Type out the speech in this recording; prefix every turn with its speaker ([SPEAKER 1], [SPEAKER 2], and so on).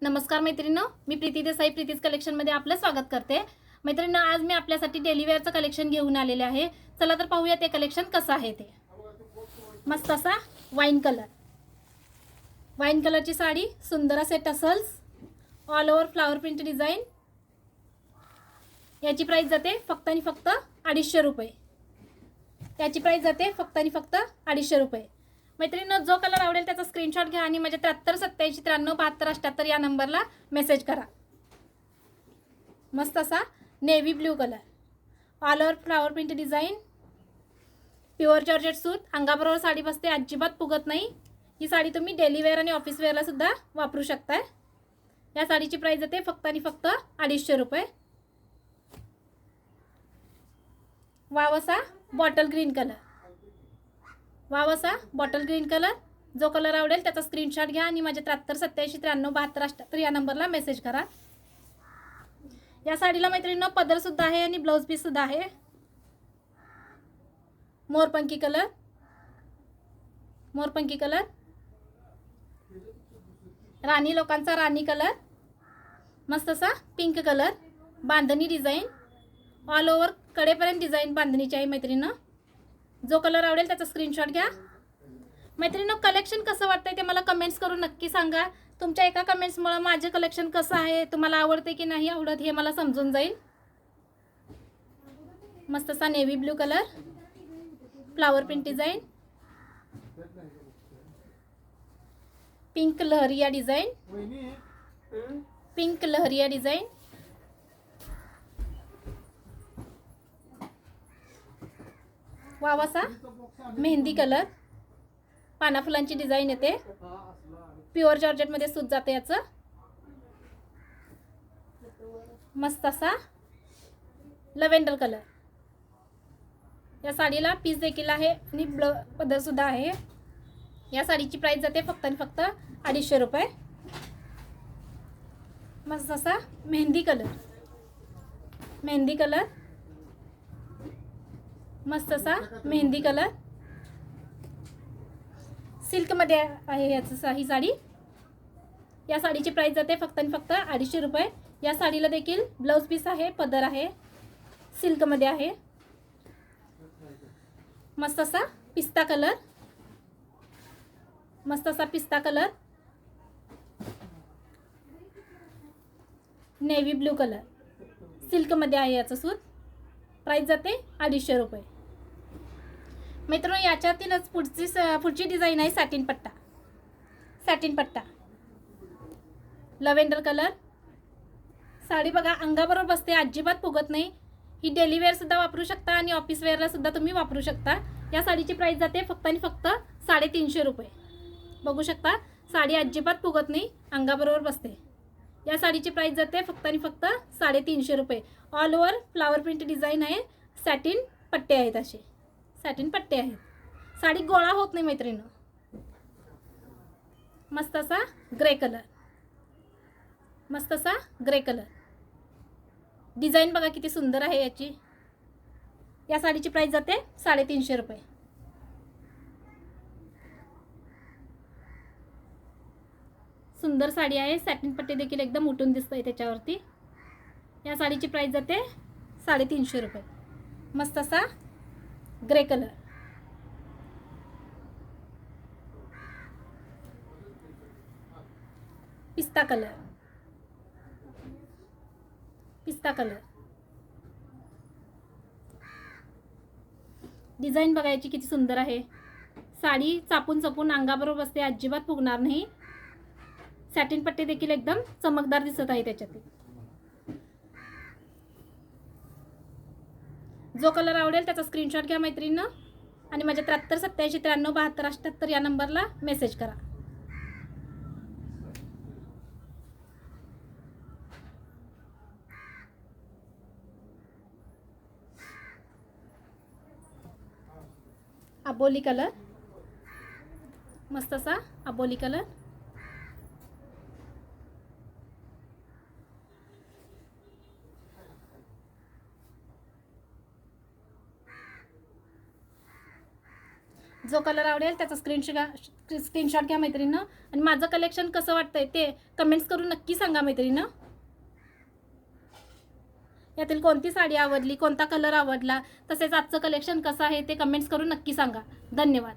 [SPEAKER 1] नमस्कार मैत्रिणींनो, मी प्रीती देसाई प्रीतीज कलेक्शनमध्ये आपलं स्वागत करते। मैत्रिणींनो, आज मी आपल्यासाठी डेली वेअरचं कलेक्शन घेऊन आलेले आहे। चला तर पाहूया ते कलेक्शन कसं आहे ते। मस्त असा वाईन कलरची साडी, सुंदर असे tassels, all over flower print design. याची प्राइस जाते फक्त आणि फक्त 250 रुपये। याची प्राइस जाते फक्त आणि फक्त 250 रुपये। मैत्रिणींनो, जो कलर आवडेल त्याचा स्क्रीनशॉट घ्या आणि माझ्या 73 87 93 72 78 या नंबरला मेसेज करा। मस्त असा navy blue colour, all over flower print design, pure georgette सूत, अंगाबरोबर साडी बसते, अजिबात फुगत नाही। ही साडी तुम्ही डेली वेअर आणि ऑफिस वेअरला सुद्धा वापरू शकता। या साडीची प्राइस जाते फक्त आणि फक्त 250 रुपये। वाव असा बॉटल ग्रीन कलर, जो कलर आवडेल त्याचा स्क्रीनशॉट घ्या आणि माझ्या 73 87 93 72 78 या नंबरला मेसेज करा। या साडीला मैत्रिणींनो पदर सुद्धा आहे आणि ब्लाउज पीस सुद्धा आहे। मोरपंखी कलर, राणी लोकांचा राणी कलर, मस्त असा पिंक कलर, बांधणी डिझाइन, ऑल ओव्हर कडेपर्यंत डिझाइन बांधणीची आहे। मैत्रिणींनो, जो कलर आवडेल त्याचा स्क्रीनशॉट घ्या। मैत्रिणींनो, कलेक्शन कसं वाटतंय ते मला कमेंट्स करून नक्की सांगा। तुमच्या एका कमेंट्समुळे माझे कलेक्शन कसं आहे, तुम्हाला आवडते की नाही आवडत हे मला समजून जाईल। मस्त असा navy blue colour, flower print design, pink leheriya design, wow असा मेहंदी कलर, पाना फुलांची डिझाइन येते, प्युअर जॉर्जेटमध्ये सूत जाते याचं। मस्त असा लव्हेंडर कलर, या साडीला पीस देखील आहे आणि पदर सुद्धा आहे। या साडीची प्राइस जाते फक्त आणि फक्त 250 रुपये। मस्त असा मेहंदी कलर, सिल्कमध्ये आहे याचं ही साडी। या साडीची प्राइस जाते फक्त आणि फक्त 250 रुपये। या साडीला देखील ब्लाउज पीस आहे, पदर आहे, सिल्कमध्ये आहे। मस्त असा पिस्ता कलर, नेव्ही ब्ल्यू कलर, सिल्कमध्ये आहे याचं सूत। प्राइस जाते 250 रुपये। मित्रांनो, याच्यातीलच पुढची डिझाइन आहे सॅटिन पट्टा, लव्हेंडर कलर। साडी बघा अंगाबरोबर बसते, अजिबात फुगत नाही। ही डेली वेअर सुद्धा वापरू शकता आणि ऑफिस वेअरला सुद्धा तुम्ही वापरू शकता। या साडीची प्राइस जाते फक्त आणि फक्त 350 रुपये। बघू शकता, साडी अजिबात फुगत नाही, अंगाबरोबर बसते। या साडीची प्राइस जाते फक्त आणि फक्त 350 रुपये। All over flower print design आहे, सॅटिन पट्टे आहेत, असे सॅटिन पट्टे आहेत। साडी गोळा होत नाही मैत्रिणींनो। मस्त असा ग्रे कलर, डिझाइन बघा किती सुंदर आहे याची। या साडीची प्राइस जाते 350 रुपये। सुंदर साडी आहे, सॅटिन पट्टे देखील एकदम उठून दिसतंय त्याच्यावरती। या साडीची प्राइस जाते 350 रुपये। मस्त असा ग्रे कलर, पिस्ता कलर, डिझाइन बघायची किती सुंदर आहे। साडी चापून अंगाबरोबर बसते, अजिबात फुगणार नाही। सॅटिन पट्टे देखील एकदम चमकदार दिसत आहे त्याच्यात। जो कलर आवडेल त्याचा स्क्रीनशॉट घ्या मैत्रिणींनो आणि माझ्या 73 87 93 72 78 या नंबरला मेसेज करा। अबोली कलर, मस्त असा अबोली कलर, जो कलर आवडेल त्याचा स्क्रीनशॉट घ्या मैत्रिणीनं. आणि माझं कलेक्शन कसं वाटतंय ते कमेंट्स करून नक्की सांगा मैत्रिणीनं. यातील कोणती साडी आवडली, कोणता कलर आवडला, तसेच आजचं कलेक्शन कसं आहे ते कमेंट्स करून नक्की सांगा. धन्यवाद.